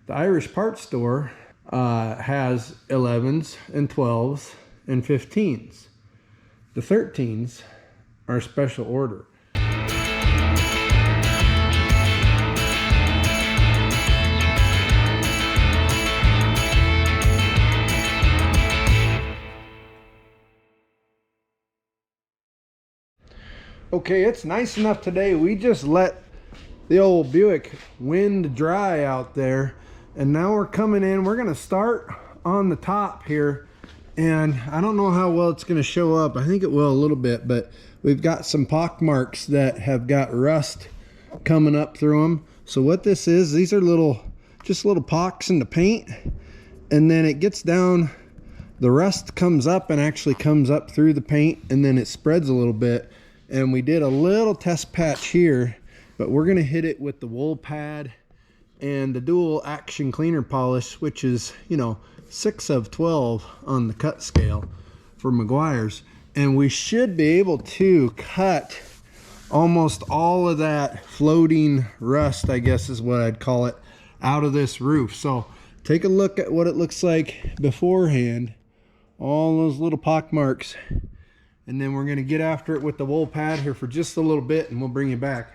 The Irish parts store has 11s and 12s and 15s. The 13s are special order. Okay, it's nice enough today. We just let the old Buick wind dry out there, and now we're coming in. We're gonna start on the top here, and I don't know how well it's gonna show up. I think it will a little bit, but we've got some pock marks that have got rust coming up through them. So what this is, these are just little pocks in the paint, and then it gets down, the rust comes up and actually comes up through the paint, and then it spreads a little bit. And we did a little test patch here, but we're gonna hit it with the wool pad and the dual action cleaner polish, which is, you know, 6 of 12 on the cut scale for Meguiar's. And we should be able to cut almost all of that floating rust, I guess is what I'd call it, out of this roof. So take a look at what it looks like beforehand, all those little pock marks. And then we're going to get after it with the wool pad here for just a little bit, and we'll bring you back.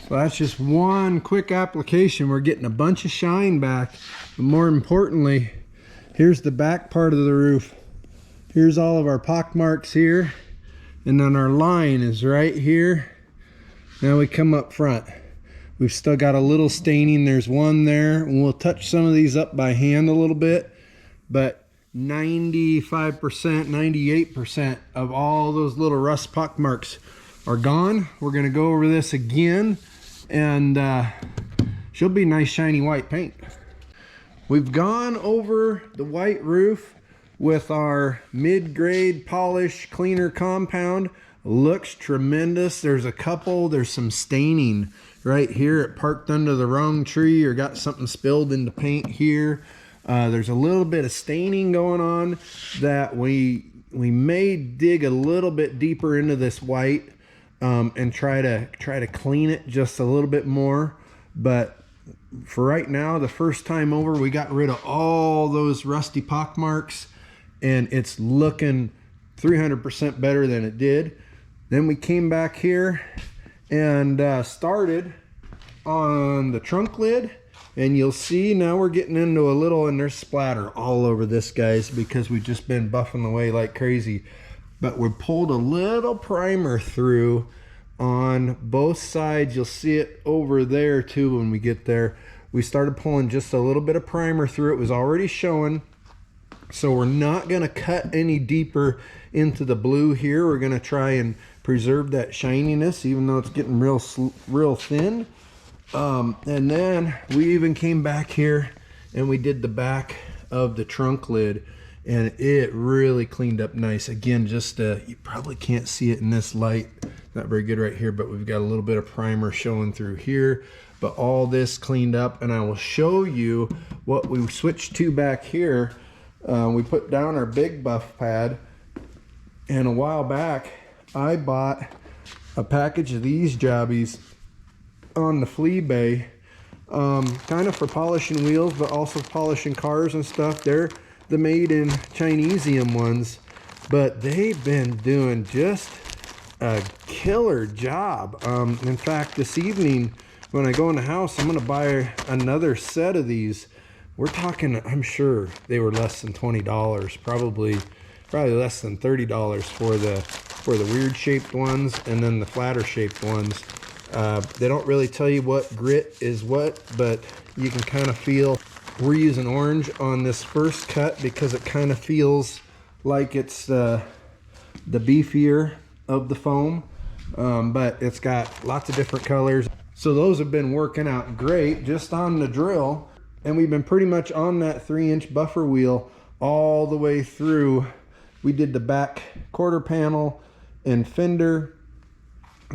So that's just one quick application. We're getting a bunch of shine back, but more importantly, here's the back part of the roof. Here's all of our pock marks here, and then our line is right here. Now we come up front. We've still got a little staining. There's one there, and we'll touch some of these up by hand a little bit, but 95%, 98% of all those little rust pock marks are gone. We're gonna go over this again, and she'll be nice shiny white paint. We've gone over the white roof with our mid-grade polish cleaner compound. Looks tremendous. There's some staining right here. It parked under the wrong tree or got something spilled into paint here. There's a little bit of staining going on that we may dig a little bit deeper into this white and try to clean it just a little bit more. But for right now, the first time over, we got rid of all those rusty pock marks, and it's looking 300% better than it did. Then we came back here and started on the trunk lid, and you'll see now we're getting into a little, and there's splatter all over this, guys, because we've just been buffing away like crazy. But we pulled a little primer through on both sides. You'll see it over there too when we get there. We started pulling just a little bit of primer through. It was already showing. So we're not going to cut any deeper into the blue here. We're going to try and preserve that shininess, even though it's getting real thin. And then we even came back here and we did the back of the trunk lid, and it really cleaned up nice. Again, just you probably can't see it in this light, not very good right here, but we've got a little bit of primer showing through here. But all this cleaned up, and I will show you what we switched to back here. We put down our big buff pad, and a while back I bought a package of these jobbies on the flea bay, kind of for polishing wheels, but also polishing cars and stuff. They're the made in Chinesium ones, but they've been doing just a killer job. In fact, this evening when I go in the house, I'm gonna buy another set of these. We're talking, I'm sure they were less than $20, probably less than $30 for the weird shaped ones, and then the flatter shaped ones. They don't really tell you what grit is what, but you can kind of feel. We're using orange on this first cut because it kind of feels like it's the beefier of the foam, but it's got lots of different colors. So those have been working out great just on the drill, and we've been pretty much on that 3-inch buffer wheel all the way through. We did the back quarter panel and fender,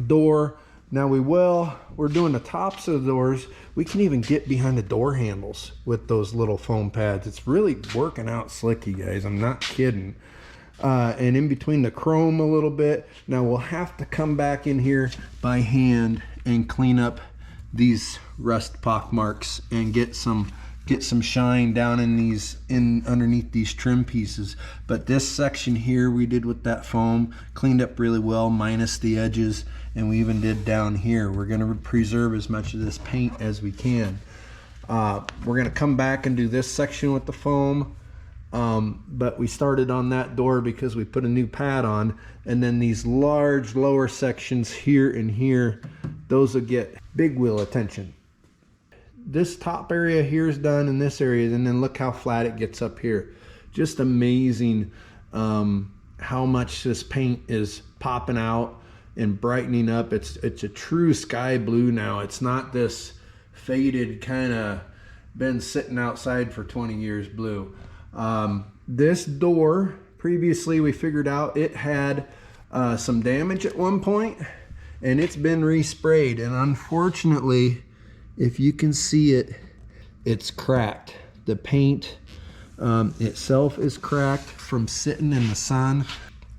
door. Now we're doing the tops of the doors. We can even get behind the door handles with those little foam pads. It's really working out slick, you guys. I'm not kidding. And in between the chrome a little bit. Now we'll have to come back in here by hand and clean up these rust pock marks and get some shine down in underneath these trim pieces. But this section here we did with that foam, cleaned up really well minus the edges, and we even did down here. We're going to preserve as much of this paint as we can. We're going to come back and do this section with the foam, but we started on that door because we put a new pad on, and then these large lower sections here and here, those will get big wheel attention. This top area here is done in this area, and then look how flat it gets up here. Just amazing how much this paint is popping out and brightening up. It's a true sky blue now. It's not this faded kind of been sitting outside for 20 years blue. This door, previously we figured out it had some damage at one point, and it's been resprayed, and unfortunately, if you can see it, it's cracked. The paint itself is cracked from sitting in the sun.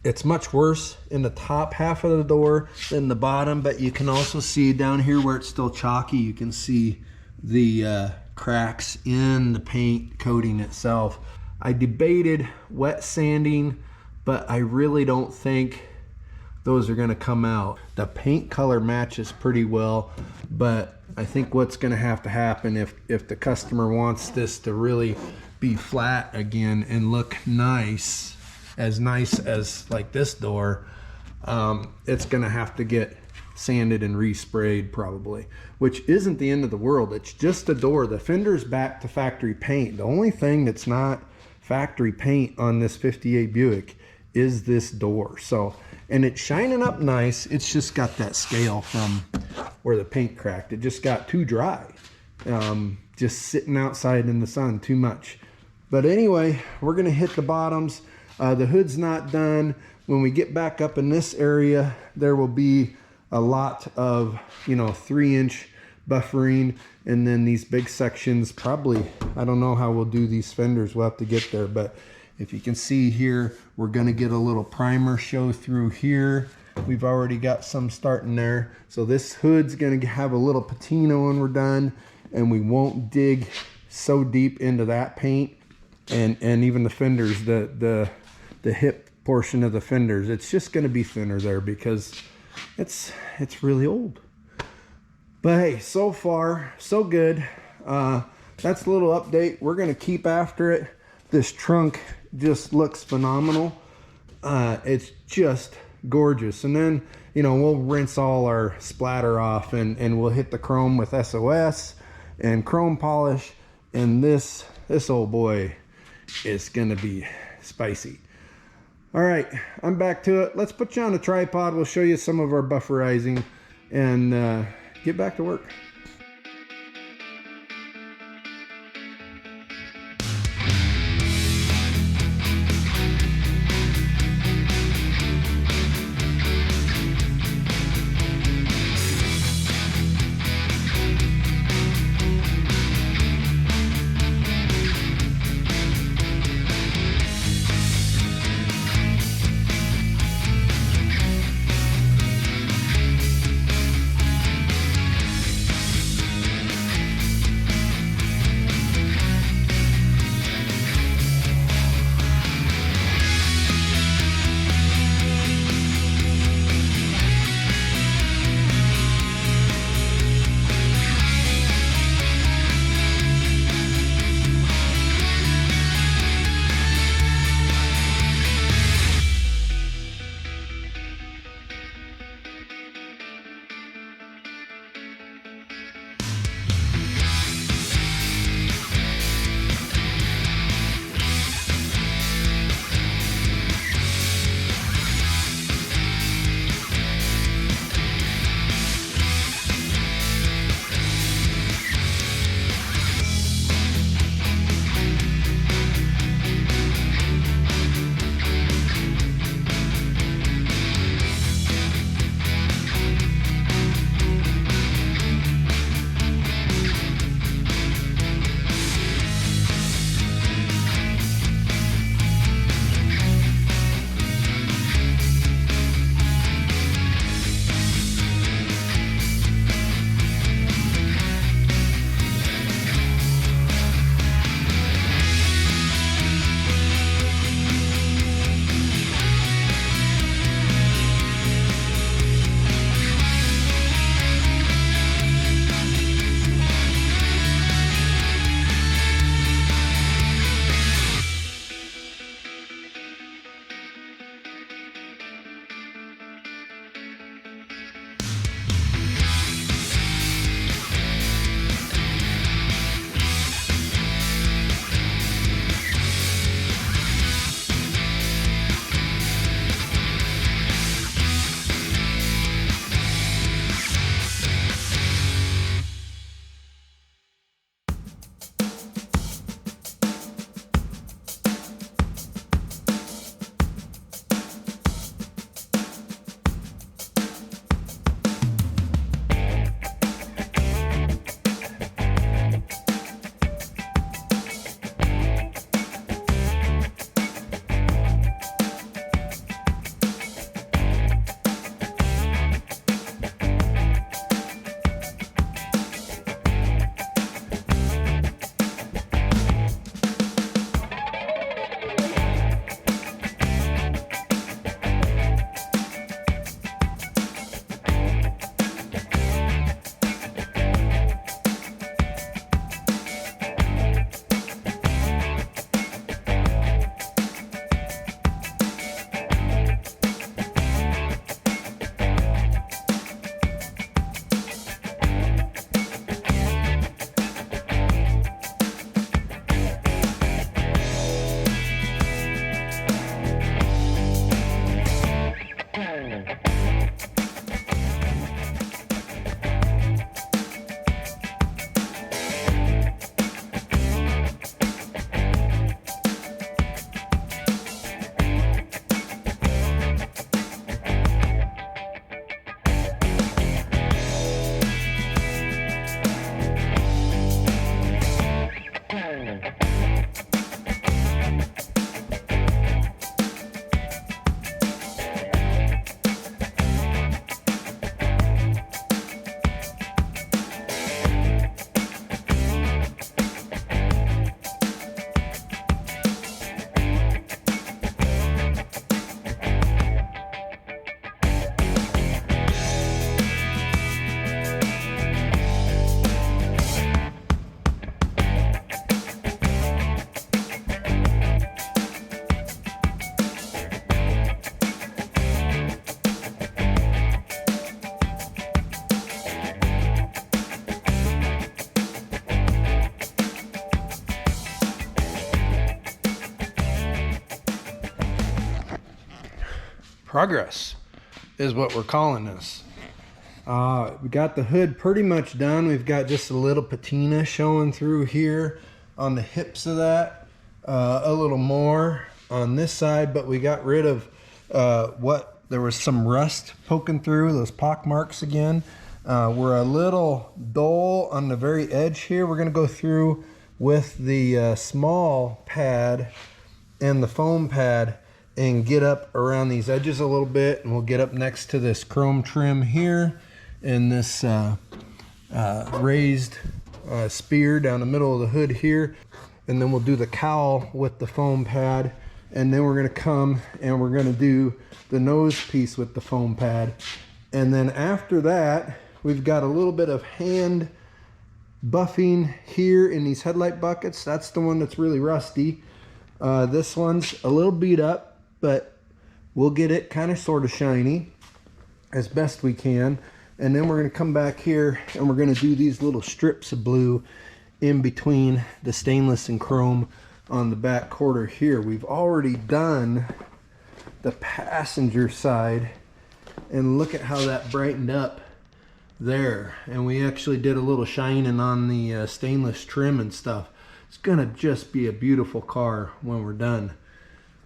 It's much worse in the top half of the door than the bottom, but you can also see down here where it's still chalky, you can see the cracks in the paint coating itself. I debated wet sanding, but I really don't think those are gonna come out. The paint color matches pretty well, but I think what's gonna have to happen if the customer wants this to really be flat again and look nice as like this door, it's gonna have to get sanded and resprayed probably, which isn't the end of the world. It's just a door. The fender's back to factory paint. The only thing that's not factory paint on this 58 Buick is this door. So, and it's shining up nice. It's just got that scale from where the paint cracked. It just got too dry, just sitting outside in the sun too much. But anyway, we're gonna hit the bottoms. The hood's not done. When we get back up in this area, there will be a lot of 3-inch buffering, and then these big sections probably, I don't know how we'll do these fenders, we'll have to get there. But if you can see here, we're gonna get a little primer show through here. We've already got some starting there. So this hood's gonna have a little patina when we're done, and we won't dig so deep into that paint. And even the fenders, the hip portion of the fenders, it's just gonna be thinner there because it's really old. But hey, so far so good. That's a little update. We're gonna keep after it. This trunk just looks phenomenal. It's just gorgeous. And then we'll rinse all our splatter off, and we'll hit the chrome with SOS and chrome polish, and this old boy is gonna be spicy. All right, I'm back to it. Let's put you on a tripod. We'll show you some of our bufferizing and get back to work. progress is what we're calling this. We got the hood pretty much done. We've got just a little patina showing through here on the hips of that, a little more on this side, but we got rid of there was some rust poking through, those pock marks again. We're a little dull on the very edge here. We're going to go through with the small pad and the foam pad and get up around these edges a little bit, and we'll get up next to this chrome trim here and this raised spear down the middle of the hood here, and then we'll do the cowl with the foam pad, and then we're going to come and we're going to do the nose piece with the foam pad. And then after that, we've got a little bit of hand buffing here in these headlight buckets. That's the one that's really rusty. This one's a little beat up, but we'll get it kind of sort of shiny as best we can. And then we're going to come back here and we're going to do these little strips of blue in between the stainless and chrome on the back quarter here. We've already done the passenger side, and look at how that brightened up there. And we actually did a little shining on the stainless trim and stuff. It's gonna just be a beautiful car when we're done,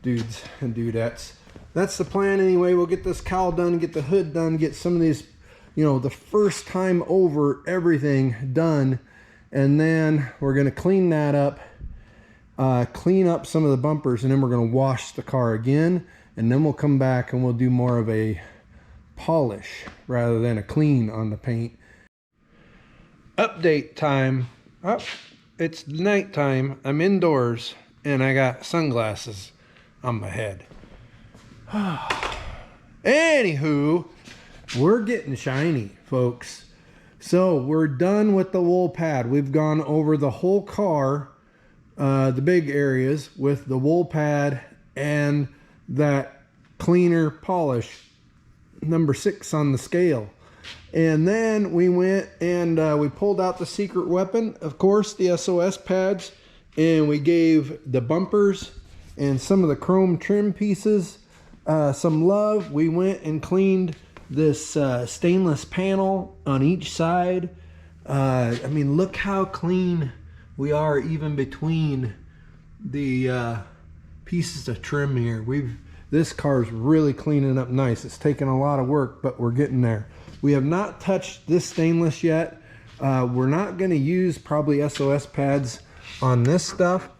dudes and dudettes. That's the plan anyway. We'll get this cowl done, get the hood done, get some of these, you know, the first time over everything done, and then we're gonna clean that up, clean up some of the bumpers, and then we're gonna wash the car again, and then we'll come back and we'll do more of a polish rather than a clean on the paint. Update time. Oh, it's nighttime. I'm indoors and I got sunglasses on my head. Anywho, we're getting shiny, folks. So we're done with the wool pad. We've gone over the whole car, the big areas with the wool pad and that cleaner polish, number 6 on the scale. And then we went and we pulled out the secret weapon, of course, the SOS pads, and we gave the bumpers and some of the chrome trim pieces some love. We went and cleaned this stainless panel on each side. I mean, look how clean we are even between the pieces of trim here. This car's really cleaning up nice. It's taken a lot of work, but we're getting there. We have not touched this stainless yet. We're not going to use probably SOS pads on this stuff.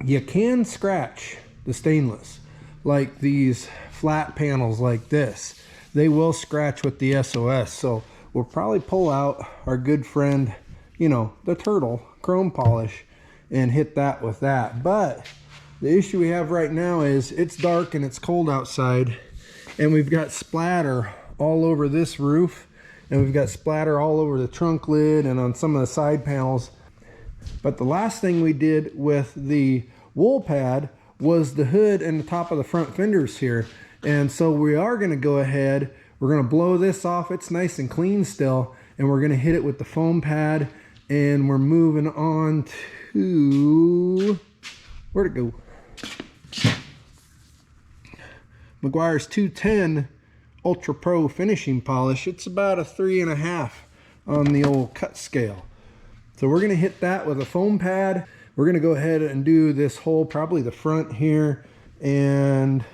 You can scratch the stainless, like these flat panels like this. They will scratch with the SOS, so we'll probably pull out our good friend, you know, the turtle chrome polish and hit that with that. But the issue we have right now is it's dark and it's cold outside, and we've got splatter all over this roof, and we've got splatter all over the trunk lid and on some of the side panels. But the last thing we did with the wool pad was the hood and the top of the front fenders here. And so we are going to go ahead, we're going to blow this off. It's nice and clean still, and we're going to hit it with the foam pad, and we're moving on to, where'd it go? Meguiar's 210 Ultra Pro finishing polish. It's about a 3.5 on the old cut scale. So we're going to hit that with a foam pad. We're going to go ahead and do this whole, probably the front here, and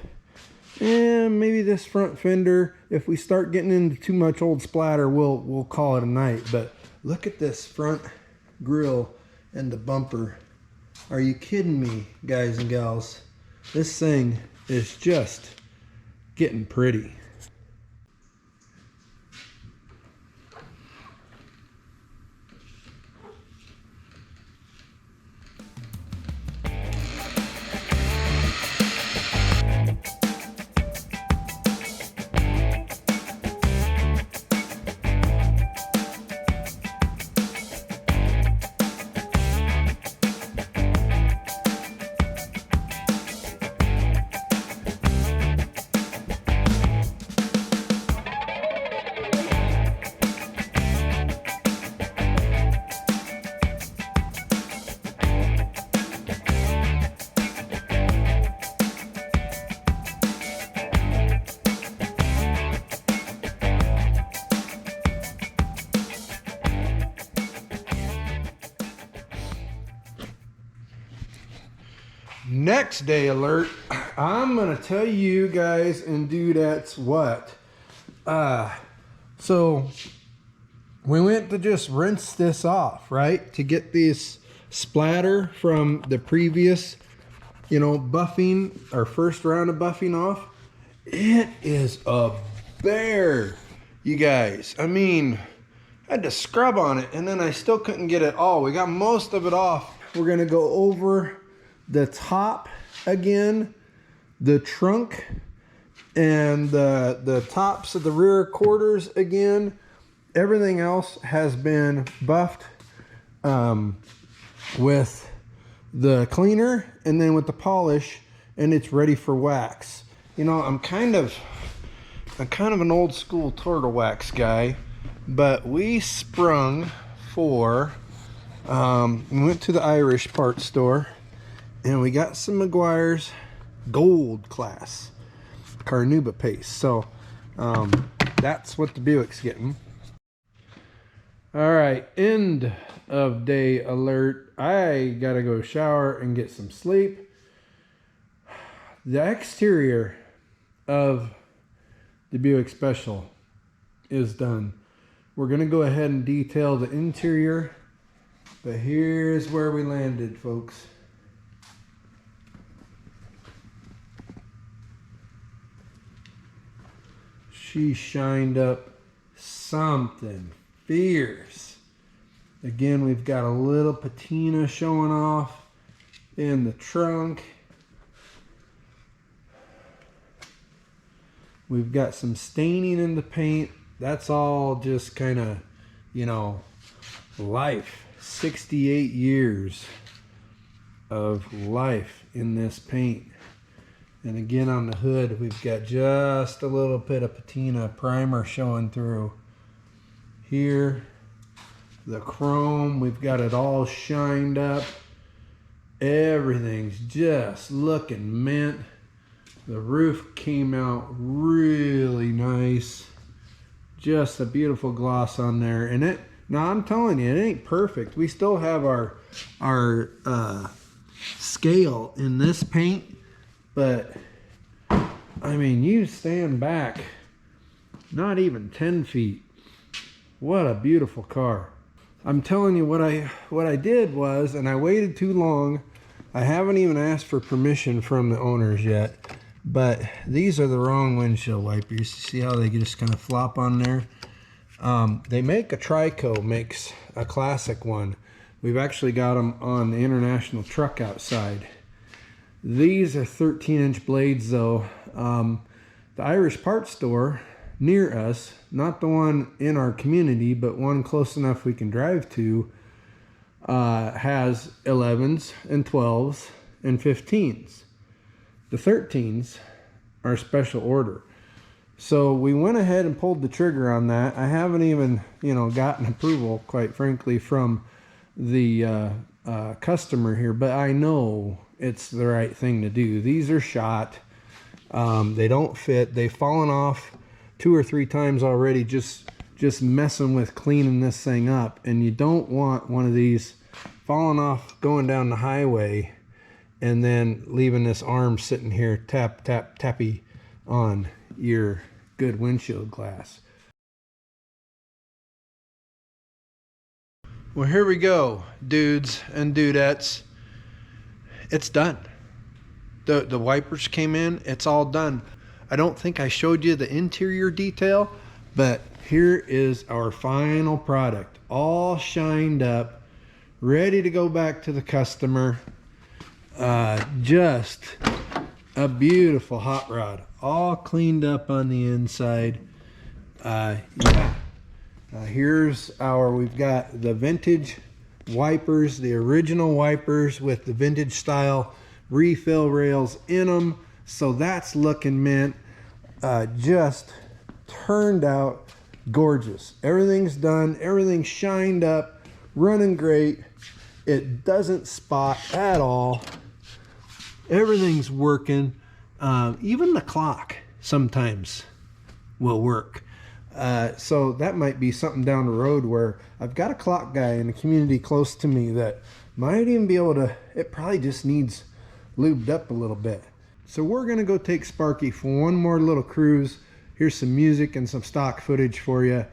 maybe this front fender. If we start getting into too much old splatter, we'll call it a night. But look at this front grille and the bumper. Are you kidding me, guys and gals? This thing is just getting pretty. Next day alert, I'm gonna tell you guys and dudettes what. So we went to just rinse this off, right? To get this splatter from the previous, buffing, our first round of buffing off. It is a bear, you guys. I mean, I had to scrub on it and then I still couldn't get it all. We got most of it off. We're gonna go over the top again, the trunk, and the tops of the rear quarters again. Everything else has been buffed with the cleaner and then with the polish, and it's ready for wax. I'm kind of an old school turtle wax guy, but we sprung for we went to the Irish parts store and we got some Meguiar's gold class carnauba paste. So that's what the Buick's getting. All right, end of day alert. I gotta go shower and get some sleep. The exterior of the Buick Special is done. We're gonna go ahead and detail the interior, but here's where we landed, folks. She shined up something fierce. Again, we've got a little patina showing off in the trunk. We've got some staining in the paint. That's all just kind of, life. 68 years of life in this paint. And again, on the hood, we've got just a little bit of patina primer showing through. Here, the chrome, we've got it all shined up. Everything's just looking mint. The roof came out really nice. Just a beautiful gloss on there. And now I'm telling you, it ain't perfect. We still have our scale in this paint, but I mean, you stand back not even 10 feet. What a beautiful car. I'm telling you, what I did was, and I waited too long. I haven't even asked for permission from the owners yet, but these are the wrong windshield wipers. See how they just kind of flop on there? They make a Trico, makes a classic one. We've actually got them on the International Truck outside. These are 13-inch blades though. The Irish parts store near us, not the one in our community, but one close enough we can drive to, has 11s and 12s and 15s. The 13s are special order. So we went ahead and pulled the trigger on that. I haven't even, gotten approval, quite frankly, from the customer here, but I know it's the right thing to do. These are shot. They don't fit. They've fallen off 2 or 3 times already just messing with cleaning this thing up. And you don't want one of these falling off going down the highway and then leaving this arm sitting here tappy on your good windshield glass. Well, here we go, dudes and dudettes. It's done. The wipers came in. It's all done. I don't think I showed you the interior detail, but here is our final product, all shined up, ready to go back to the customer. Just a beautiful hot rod, all cleaned up on the inside. Here's we've got the vintage wipers, the original wipers with the vintage style refill rails in them. So that's looking mint. Just turned out gorgeous. Everything's done. Everything's shined up, running great. It doesn't spot at all. Everything's working. Even the clock sometimes will work. So that might be something down the road where I've got a clock guy in a community close to me that might even be able to, it probably just needs lubed up a little bit. So we're gonna go take Sparky for one more little cruise. Here's some music and some stock footage for you.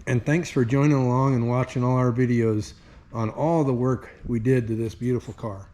And thanks for joining along and watching all our videos on all the work we did to this beautiful car.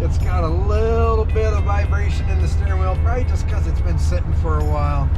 It's got a little bit of vibration in the steering wheel, probably just because it's been sitting for a while.